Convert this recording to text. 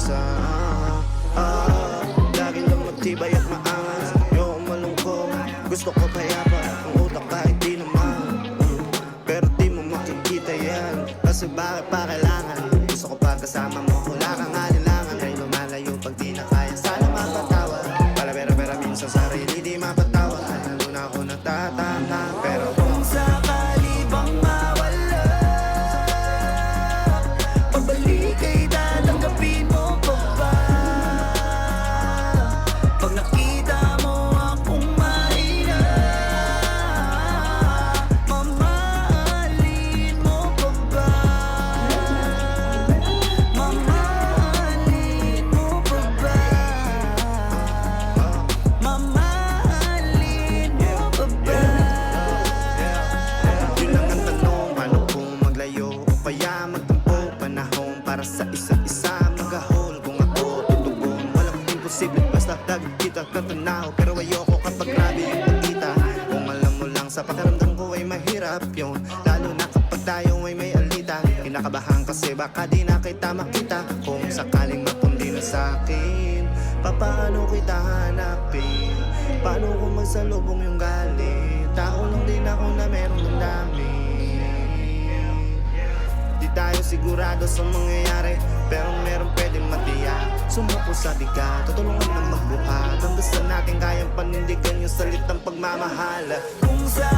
mag-isa. Lagi lang magtibay at maangas, ayoko malungkot, gusto ko payapa. Ang utak kahit di naman, pero di mo makikita yan. Kasi bakit pa kailangan? Gusto ko pag kasama mo, wala kang alinlangan. Ay lumalayo pag di na kaya, sana mapatawa. Pera minsan sarili di mapatawa. Nandun ako natatama, pero Kung sakali bang mawala, pabalik ay tatanggapin mo pa ba? Pag nakita mo akong mahina, mamahalin mo pa ba? Mamahalin mo pa ba? Mamahalin mo pa ba? yun lang ang tanong, paano kung maglayo o kaya magtampo? Panahon para sa isa't isa, mag-ahol kung ako tutugon. Walang imposible basta lagi kita katanaw. Pero ayoko kapag grabe yung pagkita. Kung alam mo lang sa pakiramdam ko ay mahirap yun, lalo na kapag tayo ay may alitan. Kinakabahan kasi baka di na kita makita. Kung sakaling mapundi na sa'kin, paano kita hanapin? Paano kung magsalubong yung galit? Tao lang din ako na merong damdamin. Di tayo sigurado sa mangyayari, pero meron pwedeng matiyak. Sumuko sa bigat, tutulungan ng magbuhat hanggang sa natin kayang panindigan yung salitang pagmamahal. Kung sa